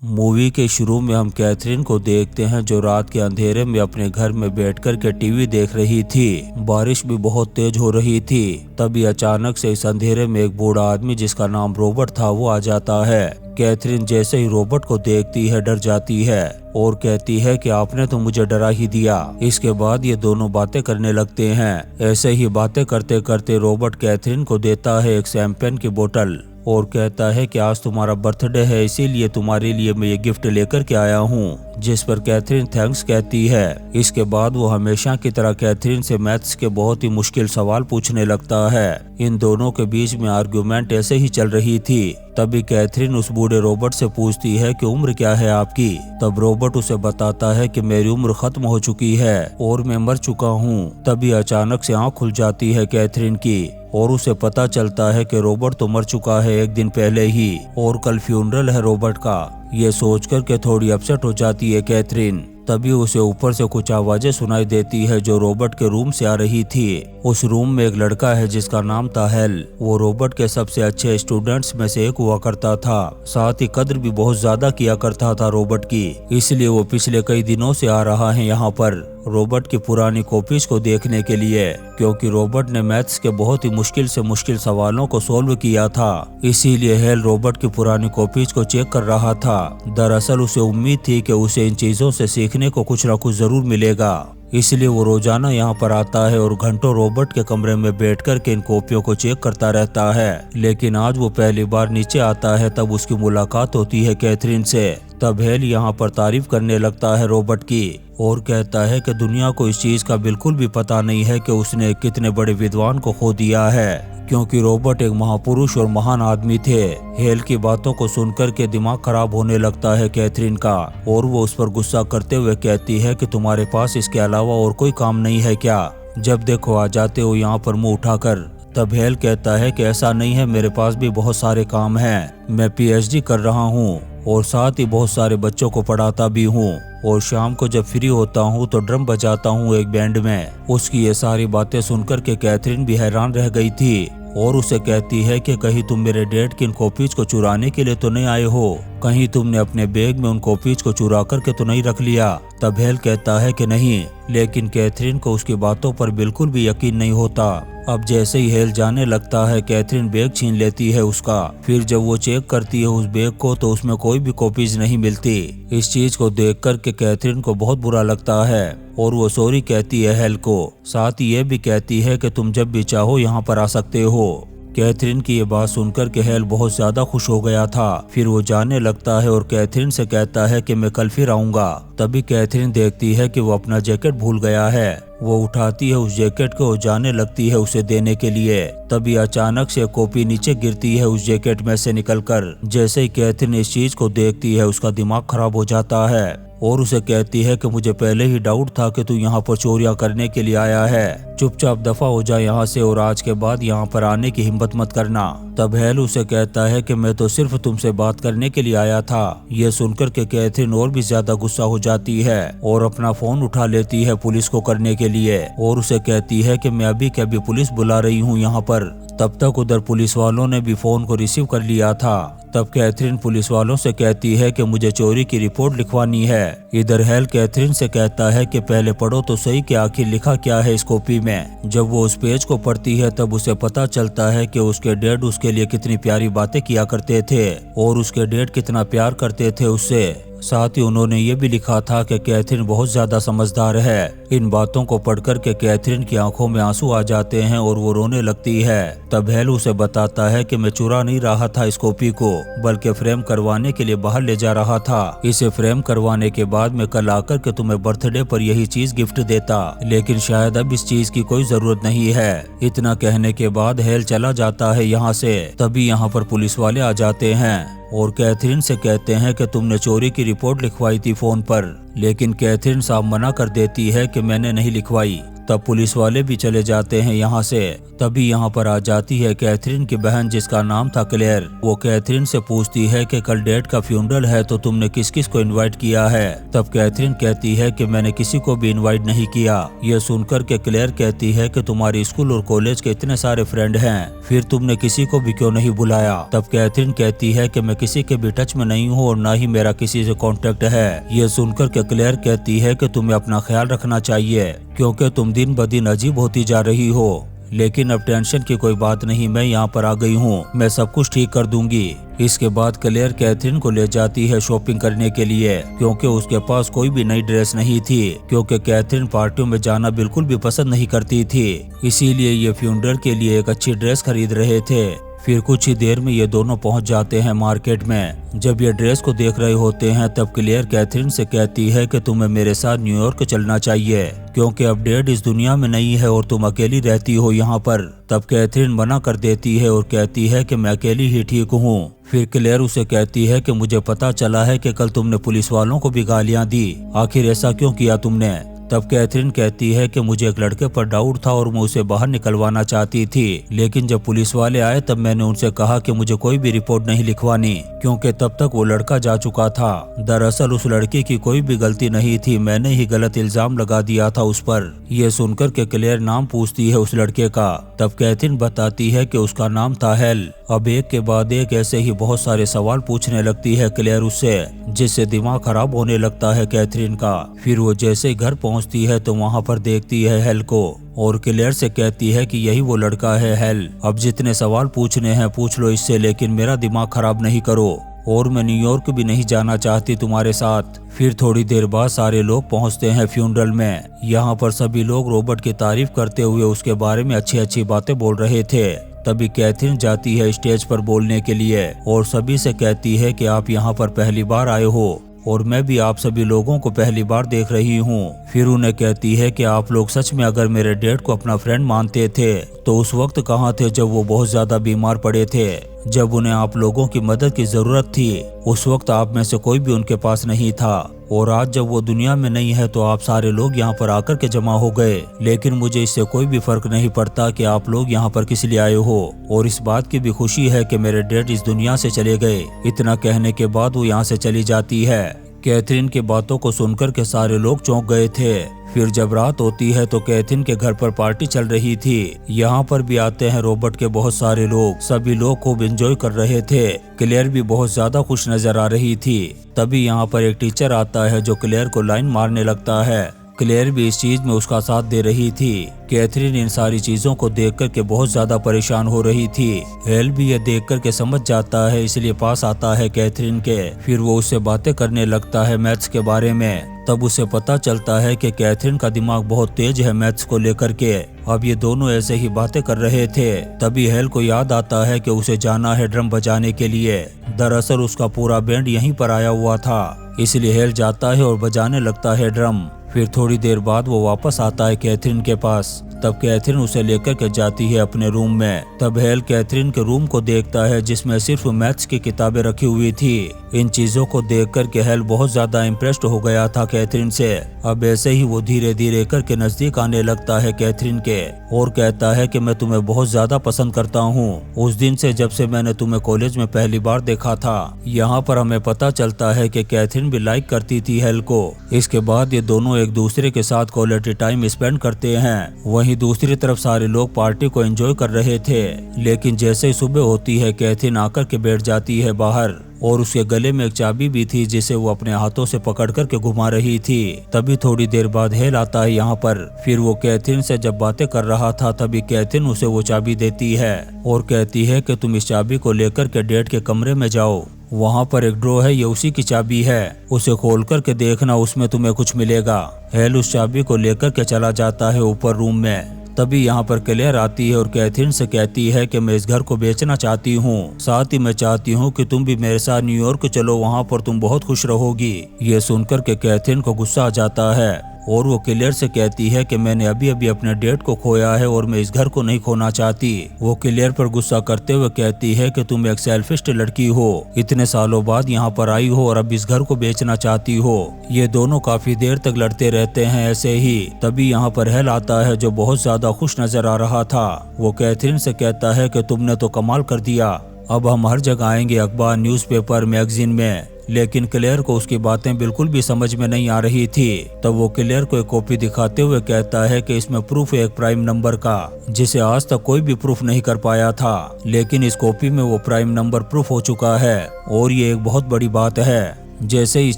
Movie के शुरू में हम कैथरीन को देखते हैं जो रात के अंधेरे में अपने घर में बैठकर के टीवी देख रही थी। बारिश भी बहुत तेज हो रही थी। तभी अचानक से इस अंधेरे में एक बूढ़ा आदमी जिसका नाम रॉबर्ट था वो आ जाता है। कैथरीन जैसे ही रॉबर्ट को देखती है डर जाती है और कहती है कि आपने तो मुझे डरा ही दिया। इसके बाद ये दोनों बातें करने लगते हैं। ऐसे ही बातें करते करते रॉबर्ट कैथरीन को देता है एक शैंपेन की बोतल और कहता है कि आज तुम्हारा बर्थडे है, इसीलिए तुम्हारे लिए मैं ये गिफ्ट लेकर के आया हूँ। जिस पर कैथरीन थैंक्स कहती है। इसके बाद वो हमेशा की तरह कैथरीन से मैथ्स के बहुत ही मुश्किल सवाल पूछने लगता है। इन दोनों के बीच में आर्गुमेंट ऐसे ही चल रही थी। तभी कैथरीन उस बूढ़े रॉबर्ट से पूछती है कि उम्र क्या है आपकी। तब रॉबर्ट उसे बताता है कि मेरी उम्र खत्म हो चुकी है और मैं मर चुका हूँ। तभी अचानक से आँख खुल जाती है कैथरीन की और उसे पता चलता है कि रॉबर्ट तो मर चुका है एक दिन पहले ही और कल फ्यूनरल है रॉबर्ट का। ये सोचकर के थोड़ी अपसेट हो जाती है कैथरीन। तभी उसे ऊपर से कुछ आवाजें सुनाई देती है जो रॉबर्ट के रूम से आ रही थी। उस रूम में एक लड़का है जिसका नाम था हेल। वो रॉबर्ट के सबसे अच्छे स्टूडेंट्स में से एक हुआ करता था। साथ ही कद्र भी बहुत ज्यादा किया करता था रॉबर्ट की। इसलिए वो पिछले कई दिनों से आ रहा है यहाँ पर रॉबर्ट की पुरानी कॉपीज को देखने के लिए, क्योंकि रॉबर्ट ने मैथ्स के बहुत ही मुश्किल से मुश्किल सवालों को सॉल्व किया था। इसीलिए हेल रॉबर्ट की पुरानी कॉपीज को चेक कर रहा था। दरअसल उसे उम्मीद थी कि उसे इन चीजों से सीखने को कुछ न कुछ जरूर मिलेगा। इसलिए वो रोजाना यहाँ पर आता है और घंटों रॉबर्ट के कमरे में बैठकर के इन कॉपियों को चेक करता रहता है। लेकिन आज वो पहली बार नीचे आता है तब उसकी मुलाकात होती है कैथरीन से। तब हेल यहाँ पर तारीफ करने लगता है रॉबर्ट की और कहता है कि दुनिया को इस चीज का बिल्कुल भी पता नहीं है कि उसने कितने बड़े विद्वान को खो दिया है, क्योंकि रॉबर्ट एक महापुरुष और महान आदमी थे। हेल की बातों को सुनकर के दिमाग खराब होने लगता है कैथरीन का और वो उस पर गुस्सा करते हुए कहती है कि तुम्हारे पास इसके अलावा और कोई काम नहीं है क्या? जब देखो आ जाते हो यहाँ पर मुंह उठाकर। तब हेल कहता है कि ऐसा नहीं है, मेरे पास भी बहुत सारे काम हैं। मैं पीएचडी कर रहा हूँ और साथ ही बहुत सारे बच्चों को पढ़ाता भी हूँ और शाम को जब फ्री होता हूँ तो ड्रम बजाता हूँ एक बैंड में। उसकी ये सारी बातें सुनकर के कैथरीन भी हैरान रह गई थी और उसे कहती है कि कहीं तुम मेरे डैड की इन कॉपीज को चुराने के लिए तो नहीं आए हो? कहीं तुमने अपने बैग में उन कॉपीज को चुरा करके तो नहीं रख लिया? तब हेल कहता है कि नहीं, लेकिन कैथरीन को उसकी बातों पर बिल्कुल भी यकीन नहीं होता। अब जैसे ही हेल जाने लगता है कैथरीन बैग छीन लेती है उसका। फिर जब वो चेक करती है उस बैग को तो उसमें कोई भी कॉपीज नहीं मिलती। इस चीज को देख कर के कैथरीन को बहुत बुरा लगता है और वो सॉरी कहती है हेल को। साथ ही ये भी कहती है कि तुम जब भी चाहो यहाँ पर आ सकते हो। कैथरीन की ये बात सुनकर के हेल बहुत ज्यादा खुश हो गया था। फिर वो जाने लगता है और कैथरीन से कहता है कि मैं कल फिर आऊंगा। तभी कैथरीन देखती है कि वो अपना जैकेट भूल गया है। वो उठाती है उस जैकेट को और जाने लगती है उसे देने के लिए। तभी अचानक से कॉपी नीचे गिरती है उस जैकेट में से निकलकर। जैसे ही कैथरीन इस चीज को देखती है उसका दिमाग खराब हो जाता है और उसे कहती है कि मुझे पहले ही डाउट था कि तू यहाँ पर चोरियां करने के लिए आया है। चुपचाप दफा हो जा यहाँ से और आज के बाद यहाँ पर आने की हिम्मत मत करना। तब हेल उसे कहता है कि मैं तो सिर्फ तुमसे बात करने के लिए आया था। ये सुनकर के कैथरीन और भी ज्यादा गुस्सा हो जाती है और अपना फोन उठा लेती है पुलिस को करने के लिए और उसे कहती है कि मैं अभी के अभी पुलिस बुला रही हूँ यहाँ पर। तब तक उधर पुलिस वालों ने भी फोन को रिसीव कर लिया था। तब कैथरीन पुलिस वालों से कहती है कि मुझे चोरी की रिपोर्ट लिखवानी है। इधर हेल कैथरीन से कहता है कि पहले पढ़ो तो सही कि आखिर लिखा क्या है इस कॉपी में। जब वो उस पेज को पढ़ती है तब उसे पता चलता है कि उसके डैड उसके लिए कितनी प्यारी बातें किया करते थे और उसके डैड कितना प्यार करते थे उससे। साथ ही उन्होंने ये भी लिखा था कि कैथरीन बहुत ज्यादा समझदार है। इन बातों को पढ़कर के कैथरीन की आंखों में आंसू आ जाते हैं और वो रोने लगती है। तब हेल उसे बताता है कि मैं चुरा नहीं रहा था इस कॉपी को, बल्कि फ्रेम करवाने के लिए बाहर ले जा रहा था। इसे फ्रेम करवाने के बाद मैं कल आकर के तुम्हें बर्थडे पर यही चीज गिफ्ट देता, लेकिन शायद अब इस चीज की कोई जरूरत नहीं है। इतना कहने के बाद हेल चला जाता है यहाँ से। तभी यहाँ पर पुलिस वाले आ जाते हैं और कैथरीन से कहते हैं कि तुमने चोरी की रिपोर्ट लिखवाई थी फोन पर, लेकिन कैथरीन साहब मना कर देती है कि मैंने नहीं लिखवाई। तब पुलिस वाले भी चले जाते हैं यहाँ से। तभी यहाँ पर आ जाती है कैथरीन की बहन जिसका नाम था क्लेयर। वो कैथरीन से पूछती है कि कल डैड का फ्यूनरल है तो तुमने किस किस को इनवाइट किया है। तब कैथरीन कहती है कि मैंने किसी को भी इनवाइट नहीं किया। ये सुनकर के क्लेयर कहती है कि तुम्हारे स्कूल और कॉलेज के इतने सारे फ्रेंड हैं, फिर तुमने किसी को भी क्यों नहीं बुलाया। तब कैथरीन कहती है कि मैं किसी के भी टच में नहीं हूँ और ना ही मेरा किसी से कॉन्टेक्ट है। ये सुनकर के क्लेयर कहती है कि तुम्हें अपना ख्याल रखना चाहिए क्योंकि तुम दिन ब दिन अजीब होती जा रही हो। लेकिन अब टेंशन की कोई बात नहीं, मैं यहाँ पर आ गई हूँ, मैं सब कुछ ठीक कर दूंगी। इसके बाद क्लेयर कैथरीन को ले जाती है शॉपिंग करने के लिए क्योंकि उसके पास कोई भी नई ड्रेस नहीं थी, क्योंकि कैथरीन पार्टियों में जाना बिल्कुल भी पसंद नहीं करती थी। इसीलिए ये फ्यूनरल के लिए एक अच्छी ड्रेस खरीद रहे थे। फिर कुछ ही देर में ये दोनों पहुंच जाते हैं मार्केट में। जब ये ड्रेस को देख रहे होते हैं तब क्लेयर कैथरीन से कहती है कि तुम्हें मेरे साथ न्यूयॉर्क चलना चाहिए क्योंकि अब डैड इस दुनिया में नहीं है और तुम अकेली रहती हो यहाँ पर। तब कैथरीन मना कर देती है और कहती है कि मैं अकेली ही ठीक हूँ। फिर क्लेयर उसे कहती है कि मुझे पता चला है कि कल तुमने पुलिस वालों को भी गालियाँ दी, आखिर ऐसा क्यों किया तुमने। तब कैथरीन कहती है कि मुझे एक लड़के पर डाउट था और मैं उसे बाहर निकलवाना चाहती थी, लेकिन जब पुलिस वाले आए तब मैंने उनसे कहा कि मुझे कोई भी रिपोर्ट नहीं लिखवानी क्योंकि तब तक वो लड़का जा चुका था। दरअसल उस लड़के की कोई भी गलती नहीं थी, मैंने ही गलत इल्जाम लगा दिया था उस पर। यह सुनकर के क्लेयर नाम पूछती है उस लड़के का। तब कैथरीन बताती है कि उसका नाम था हेल। अब एक के बाद एक ऐसे ही बहुत सारे सवाल पूछने लगती है क्लेयर उससे, जिससे दिमाग खराब होने लगता है कैथरीन का। फिर वो जैसे ही घर पहुंचती है तो वहां पर देखती है हेल को और क्लेयर से कहती है कि यही वो लड़का है हेल, अब जितने सवाल पूछने हैं पूछ लो इससे, लेकिन मेरा दिमाग खराब नहीं करो और मैं न्यूयॉर्क भी नहीं जाना चाहती तुम्हारे साथ। फिर थोड़ी देर बाद सारे लोग पहुंचते हैं फ्यूनरल में। यहाँ पर सभी लोग रॉबर्ट की तारीफ करते हुए उसके बारे में अच्छी अच्छी बातें बोल रहे थे। तभी कैथरीन जाती है स्टेज पर बोलने के लिए और सभी से कहती है कि आप यहाँ पर पहली बार आए हो और मैं भी आप सभी लोगों को पहली बार देख रही हूँ। फिर उन्हें कहती है कि आप लोग सच में अगर मेरे डैड को अपना फ्रेंड मानते थे तो उस वक्त कहाँ थे जब वो बहुत ज्यादा बीमार पड़े थे, जब उन्हें आप लोगों की मदद की जरूरत थी। उस वक्त आप में से कोई भी उनके पास नहीं था और आज जब वो दुनिया में नहीं है तो आप सारे लोग यहाँ पर आकर के जमा हो गए, लेकिन मुझे इससे कोई भी फर्क नहीं पड़ता कि आप लोग यहाँ पर किस लिए आए हो और इस बात की भी खुशी है कि मेरे डैड इस दुनिया से चले गए। इतना कहने के बाद वो यहाँ से चली जाती है। कैथरीन की बातों को सुनकर के सारे लोग चौंक गए थे। फिर जब रात होती है तो कैथरीन के घर पर पार्टी चल रही थी। यहाँ पर भी आते हैं रॉबर्ट के बहुत सारे लोग, सभी लोग खूब एंजॉय कर रहे थे। क्लेयर भी बहुत ज्यादा खुश नजर आ रही थी। तभी यहाँ पर एक टीचर आता है जो क्लेयर को लाइन मारने लगता है। क्लेयर भी इस चीज में उसका साथ दे रही थी। कैथरीन इन सारी चीजों को देख कर के बहुत ज्यादा परेशान हो रही थी। हेल भी ये देख कर के समझ जाता है, इसलिए पास आता है कैथरीन के। फिर वो उससे बातें करने लगता है मैथ्स के बारे में। तब उसे पता चलता है कि कैथरीन का दिमाग बहुत तेज है मैथ्स को लेकर के। अब ये दोनों ऐसे ही बातें कर रहे थे। तभी हेल को याद आता है कि उसे जाना है ड्रम बजाने के लिए। दरअसल उसका पूरा बैंड यहीं पर आया हुआ था, इसलिए हेल जाता है और बजाने लगता है ड्रम। फिर थोड़ी देर बाद वो वापस आता है कैथरीन के पास। तब कैथरीन उसे लेकर के जाती है अपने रूम में। तब हेल कैथरीन के रूम को देखता है जिसमें सिर्फ मैथ्स की किताबें रखी हुई थी। इन चीजों को देख कर के हेल बहुत ज्यादा इम्प्रेस्ड हो गया था कैथरीन से। अब ऐसे ही वो धीरे धीरे करके नजदीक आने लगता है कैथरीन के और कहता है कि मैं तुम्हें बहुत ज्यादा पसंद करता हूँ, उस दिन से जब से मैंने तुम्हें कॉलेज में पहली बार देखा था। यहाँ पर हमें पता चलता है कि कैथरीन भी लाइक करती थी हेल को। इसके बाद ये दोनों एक दूसरे के साथ क्वालिटी टाइम स्पेंड करते हैं। वहीं दूसरी तरफ सारे लोग पार्टी को एंजॉय कर रहे थे, लेकिन जैसे ही सुबह होती है कैथरीन आकर के बैठ जाती है बाहर और उसके गले में एक चाबी भी थी जिसे वो अपने हाथों से पकड़ कर के घुमा रही थी। तभी थोड़ी देर बाद हेल आता है यहाँ पर। फिर वो कैथरीन से जब बातें कर रहा था तभी कैथरीन उसे वो चाबी देती है और कहती है कि तुम इस चाबी को लेकर के डैड के कमरे में जाओ, वहाँ पर एक ड्रॉ है, ये उसी की चाबी है, उसे खोल कर के देखना, उसमें तुम्हें कुछ मिलेगा। हेल उस चाबी को लेकर के चला जाता है ऊपर रूम में। तभी यहाँ पर क्लेयर आती है और कैथरीन से कहती है कि मैं इस घर को बेचना चाहती हूँ, साथ ही मैं चाहती हूँ कि तुम भी मेरे साथ न्यूयॉर्क चलो, वहाँ पर तुम बहुत खुश रहोगी। ये सुनकर के कैथरीन को गुस्सा आ जाता है और वो क्लेयर से कहती है कि मैंने अभी अभी अपने डेड को खोया है और मैं इस घर को नहीं खोना चाहती। वो क्लेयर पर गुस्सा करते हुए कहती है कि तुम एक सेल्फिश लड़की हो, इतने सालों बाद यहाँ पर आई हो और अब इस घर को बेचना चाहती हो। ये दोनों काफी देर तक लड़ते रहते हैं ऐसे ही। तभी यहाँ पर हेल आता है जो बहुत ज्यादा खुश नजर आ रहा था। वो कैथरीन से कहता है कि तुमने तो कमाल कर दिया, अब हम हर जगह आएंगे, अखबार, न्यूज़पेपर, मैगजीन में। लेकिन क्लेयर को उसकी बातें बिल्कुल भी समझ में नहीं आ रही थी। तब वो क्लेयर को एक कॉपी दिखाते हुए कहता है कि इसमें प्रूफ है एक प्राइम नंबर का, जिसे आज तक कोई भी प्रूफ नहीं कर पाया था, लेकिन इस कॉपी में वो प्राइम नंबर प्रूफ हो चुका है और ये एक बहुत बड़ी बात है। जैसे इस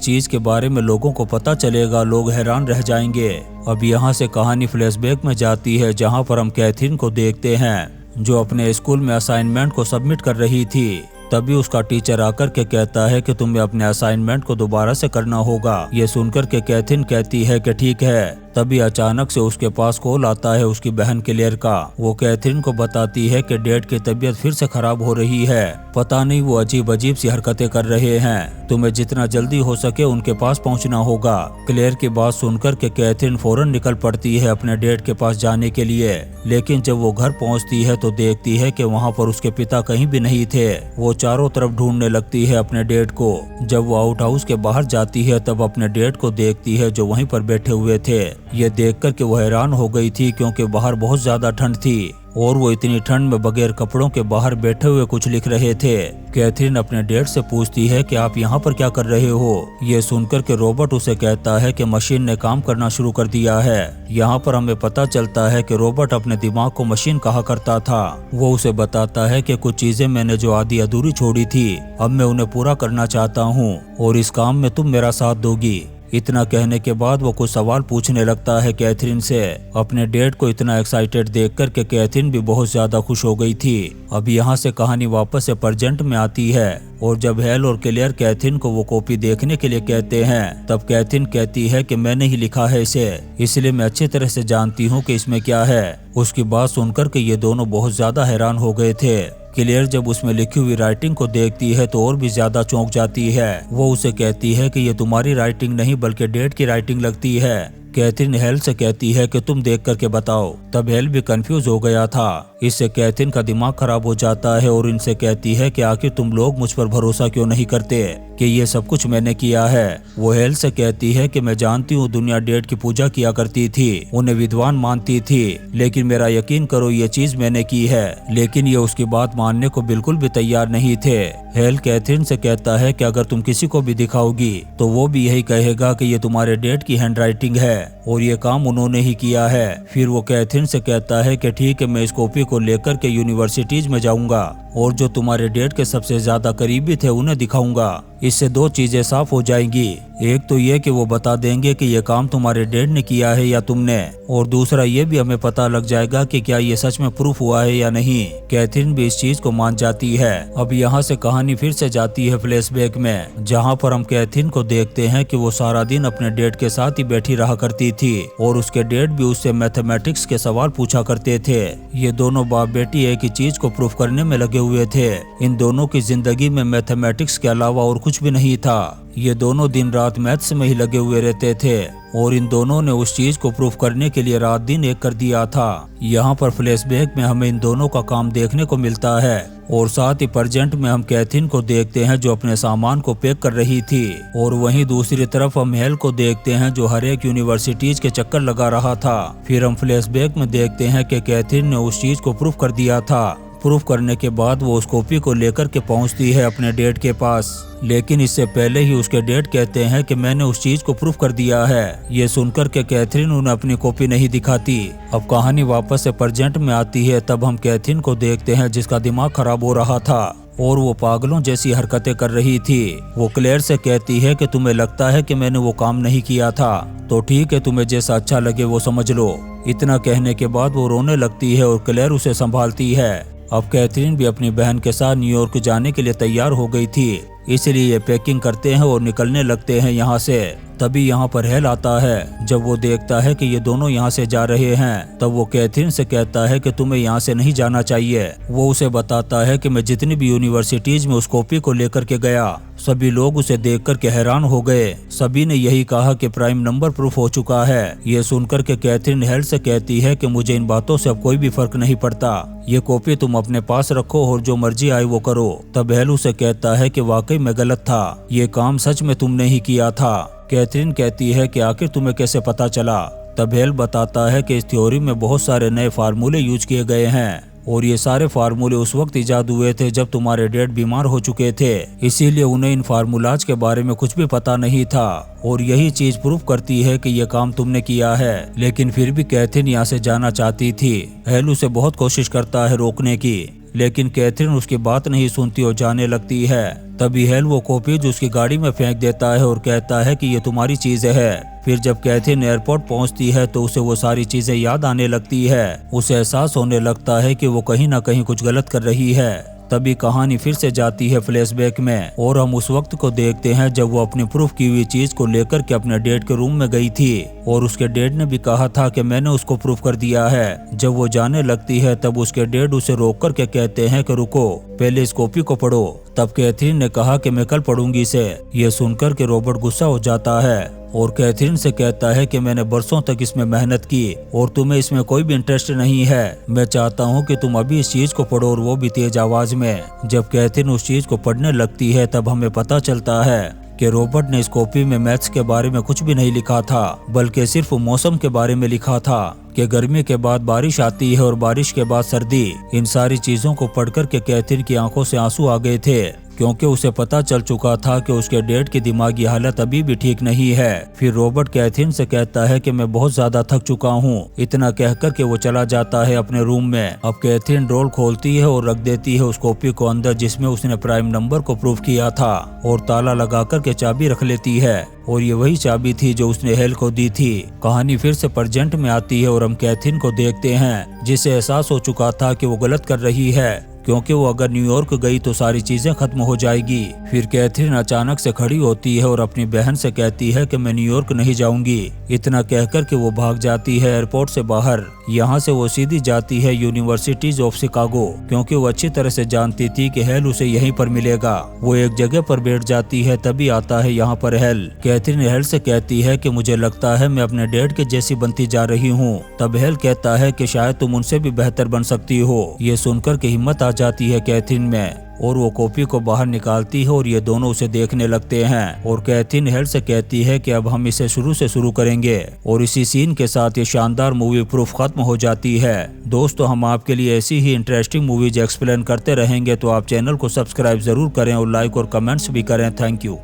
चीज के बारे में लोगों को पता चलेगा, लोग हैरान रह जाएंगे। अब यहाँ से कहानी फ्लैशबैक में जाती है, जहाँ पर हम कैथरीन को देखते हैं जो अपने स्कूल में असाइनमेंट को सबमिट कर रही थी। तभी उसका टीचर आकर के कहता है कि तुम्हें अपने असाइनमेंट को दोबारा से करना होगा। ये सुनकर के कैथरीन कहती है कि ठीक है। तभी अचानक से उसके पास कॉल आता है उसकी बहन क्लेयर का। वो कैथरीन को बताती है कि डैड की तबीयत फिर से खराब हो रही है, पता नहीं वो अजीब अजीब सी हरकतें कर रहे हैं, तुम्हें जितना जल्दी हो सके उनके पास पहुंचना होगा। क्लेयर की बात सुनकर के कैथरीन फौरन निकल पड़ती है अपने डैड के पास जाने के लिए। लेकिन जब वो घर पहुंचती है तो देखती है कि वहाँ पर उसके पिता कहीं भी नहीं थे। वो चारों तरफ ढूंढने लगती है अपने डैड को। जब वो आउट हाउस के बाहर जाती है तब अपने डैड को देखती है जो वहीं पर बैठे हुए थे। ये देखकर के वो हैरान हो गई थी क्योंकि बाहर बहुत ज्यादा ठंड थी और वो इतनी ठंड में बगैर कपड़ों के बाहर बैठे हुए कुछ लिख रहे थे। कैथरीन अपने डैड से पूछती है कि आप यहाँ पर क्या कर रहे हो। ये सुनकर के रॉबर्ट उसे कहता है कि मशीन ने काम करना शुरू कर दिया है। यहाँ पर हमें पता चलता है कि रॉबर्ट अपने दिमाग को मशीन कहा करता था। वो उसे बताता है कि कुछ चीजें मैंने जो आधी अधूरी छोड़ी थी, अब मैं उन्हें पूरा करना चाहता हूँ और इस काम में तुम मेरा साथ दोगी। इतना कहने के बाद वो कुछ सवाल पूछने लगता है कैथरीन से। अपने डैड को इतना एक्साइटेड देखकर के कैथरीन भी बहुत ज्यादा खुश हो गई थी। अब यहाँ से कहानी वापस से प्रेजेंट में आती है और जब हेल और क्लेयर कैथरीन को वो कॉपी देखने के लिए कहते हैं तब कैथरीन कहती है कि मैंने ही लिखा है इसे, इसलिए मैं अच्छी तरह से जानती हूँ कि इसमें क्या है। उसकी बात सुनकर के ये दोनों बहुत ज्यादा हैरान हो गए थे। क्लेयर जब उसमें लिखी हुई राइटिंग को देखती है तो और भी ज्यादा चौंक जाती है। वो उसे कहती है कि ये तुम्हारी राइटिंग नहीं बल्कि डैड की राइटिंग लगती है। कैथरीन हेल से कहती है कि तुम देख करके बताओ। तब हेल भी कंफ्यूज हो गया था। इससे कैथरीन का दिमाग खराब हो जाता है और इनसे कहती है कि आखिर तुम लोग मुझ पर भरोसा क्यों नहीं करते कि ये सब कुछ मैंने किया है। वो हेल से कहती है कि मैं जानती हूँ दुनिया डैड की पूजा किया करती थी, उन्हें विद्वान मानती थी, लेकिन मेरा यकीन करो ये चीज मैंने की है। लेकिन ये उसकी बात मानने को बिल्कुल भी तैयार नहीं थे। हेल कैथरीन से कहता है कि अगर तुम किसी को भी दिखाओगी तो वो भी यही कहेगा कि ये तुम्हारे डैड की हैंडराइटिंग है और ये काम उन्होंने ही किया है। फिर वो कैथरीन से कहता है कि ठीक है, मैं इस कॉपी को लेकर के यूनिवर्सिटीज में जाऊंगा और जो तुम्हारे डैड के सबसे ज्यादा करीबी थे उन्हें दिखाऊंगा। इससे दो चीजें साफ हो जाएंगी, एक तो ये कि वो बता देंगे कि ये काम तुम्हारे डैड ने किया है या तुमने, और दूसरा ये भी हमें पता लग जाएगा कि क्या ये सच में प्रूफ हुआ है या नहीं। कैथरीन भी इस चीज को मान जाती है। अब यहाँ से कहानी फिर से जाती है फ्लैशबैक में, जहाँ पर हम कैथरीन को देखते हैं कि वो सारा दिन अपने डैड के साथ ही बैठी रहा करती थी और उसके डैड भी उससे मैथमेटिक्स के सवाल पूछा करते थे। ये दोनों बाप बेटी एक ही चीज को प्रूफ करने में लगे हुए थे। इन दोनों की जिंदगी में मैथमेटिक्स के अलावा और कुछ भी नहीं था। ये दोनों दिन रात मैथ्स में ही लगे हुए रहते थे और इन दोनों ने उस चीज को प्रूफ करने के लिए रात दिन एक कर दिया था। यहाँ पर फ्लैशबैक में हमें इन दोनों का काम देखने को मिलता है और साथ ही प्रेजेंट में हम कैथरीन को देखते हैं जो अपने सामान को पैक कर रही थी और वहीं दूसरी तरफ हम हेल को देखते हैं जो हर एक यूनिवर्सिटीज के चक्कर लगा रहा था। फिर हम फ्लैशबैक में देखते हैं कि कैथरीन ने उस चीज को प्रूफ कर दिया था। प्रूफ करने के बाद वो उस कॉपी को लेकर के पहुंचती है अपने डैड के पास, लेकिन इससे पहले ही उसके डैड कहते हैं कि मैंने उस चीज को प्रूफ कर दिया है। ये सुनकर के कैथरीन उन्हें अपनी कॉपी नहीं दिखाती। अब कहानी वापस से प्रेजेंट में आती है। तब हम कैथरीन को देखते हैं जिसका दिमाग खराब हो रहा था और वो पागलों जैसी हरकतें कर रही थी। वो क्लेयर से कहती है कि तुम्हें लगता है कि मैंने वो काम नहीं किया था, तो ठीक है, तुम्हें जैसा अच्छा लगे वो समझ लो। इतना कहने के बाद वो रोने लगती है और क्लेयर उसे संभालती है। अब कैथरीन भी अपनी बहन के साथ न्यूयॉर्क जाने के लिए तैयार हो गई थी। इसलिए ये पैकिंग करते हैं और निकलने लगते हैं यहाँ से। तभी यहाँ पर हेल आता है। जब वो देखता है कि ये दोनों यहाँ से जा रहे हैं तब वो कैथरीन से कहता है कि तुम्हें यहाँ से नहीं जाना चाहिए। वो उसे बताता है कि मैं जितनी भी यूनिवर्सिटीज में उस कॉपी को लेकर के गया, सभी लोग उसे देखकर के हैरान हो गए। सभी ने यही कहा कि प्राइम नंबर प्रूफ हो चुका है। ये सुनकर के कैथरीन हेल से कहती है कि मुझे इन बातों से अब कोई भी फर्क नहीं पड़ता, ये कॉपी तुम अपने पास रखो और जो मर्जी आए वो करो। तब हेल उसे कहता है कि वाकई में गलत था, ये काम सच में तुमने ही किया था। कैथरीन कहती है कि आखिर तुम्हें कैसे पता चला। तब हेल बताता है कि इस थ्योरी में बहुत सारे नए फार्मूले यूज किए गए हैं और ये सारे फार्मूले उस वक्त इजाद हुए थे जब तुम्हारे डैड बीमार हो चुके थे, इसीलिए उन्हें इन फार्मूलाज के बारे में कुछ भी पता नहीं था और यही चीज प्रूफ करती है कि ये काम तुमने किया है। लेकिन फिर भी कैथरीन यहाँ से जाना चाहती थी। हेल उसे बहुत कोशिश करता है रोकने की, लेकिन कैथरीन उसकी बात नहीं सुनती और जाने लगती है। तभी हेल वो कॉपी जो उसकी गाड़ी में फेंक देता है और कहता है कि ये तुम्हारी चीजें है। फिर जब कैथरीन एयरपोर्ट पहुंचती है तो उसे वो सारी चीजें याद आने लगती है। उसे एहसास होने लगता है कि वो कहीं ना कहीं कुछ गलत कर रही है। तभी कहानी फिर से जाती है फ्लैशबैक में और हम उस वक्त को देखते हैं जब वो अपनी प्रूफ की हुई चीज को लेकर के अपने डैड के रूम में गई थी और उसके डैड ने भी कहा था कि मैंने उसको प्रूफ कर दिया है। जब वो जाने लगती है तब उसके डैड उसे रोक कर के कहते हैं कि रुको, पहले इस कॉपी को पढ़ो। तब कैथरीन ने कहा कि मैं कल पढ़ूंगी इसे। ये सुनकर के रॉबर्ट गुस्सा हो जाता है और कैथरीन से कहता है कि मैंने बरसों तक इसमें मेहनत की और तुम्हें इसमें कोई भी इंटरेस्ट नहीं है। मैं चाहता हूँ कि तुम अभी इस चीज को पढ़ो और वो भी तेज आवाज में। जब कैथरीन उस चीज को पढ़ने लगती है तब हमें पता चलता है कि रॉबर्ट ने इस कॉपी में मैथ्स के बारे में कुछ भी नहीं लिखा था, बल्कि सिर्फ मौसम के बारे में लिखा था कि गर्मी के बाद बारिश आती है और बारिश के बाद सर्दी। इन सारी चीजों को पढ़कर के कैथरीन की आंखों से आंसू आ गए थे क्योंकि उसे पता चल चुका था कि उसके डैड की दिमागी हालत अभी भी ठीक नहीं है। फिर रॉबर्ट कैथरीन से कहता है कि मैं बहुत ज्यादा थक चुका हूँ। इतना कहकर के वो चला जाता है अपने रूम में। अब कैथरीन ड्रॉर खोलती है और रख देती है उस कॉपी को अंदर जिसमें उसने प्राइम नंबर को प्रूफ किया था और ताला लगा कर के चाबी रख लेती है और ये वही चाबी थी जो उसने हेल को दी थी। कहानी फिर से प्रेजेंट में आती है और हम कैथरीन को देखते हैं जिसे एहसास हो चुका था कि वो गलत कर रही है क्योंकि वो अगर न्यूयॉर्क गई तो सारी चीजें खत्म हो जाएगी। फिर कैथरीन अचानक से खड़ी होती है और अपनी बहन से कहती है कि मैं न्यूयॉर्क नहीं जाऊंगी। इतना कहकर के वो भाग जाती है एयरपोर्ट से बाहर। यहाँ से वो सीधी जाती है यूनिवर्सिटीज ऑफ शिकागो क्योंकि वो अच्छी तरह से जानती थी कि हेल उसे यहीं पर मिलेगा। वो एक जगह पर बैठ जाती है। तभी आता है यहाँ पर हेल। कैथरीन हेल से कहती है कि मुझे लगता है मैं अपने डैड के जैसी बनती जा रही हूँ। तब हेल कहता है कि शायद तुम उनसे भी बेहतर बन सकती हो। ये सुनकर के हिम्मत आ जाती है कैथरीन में और वो कॉपी को बाहर निकालती है और ये दोनों उसे देखने लगते हैं और कैथरीन हेल से कहती है कि अब हम इसे शुरू से शुरू करेंगे और इसी सीन के साथ ये शानदार मूवी प्रूफ खत्म हो जाती है। दोस्तों, हम आपके लिए ऐसी ही इंटरेस्टिंग मूवीज एक्सप्लेन करते रहेंगे, तो आप चैनल को सब्सक्राइब जरूर करें और लाइक और कमेंट्स भी करें। Thank you.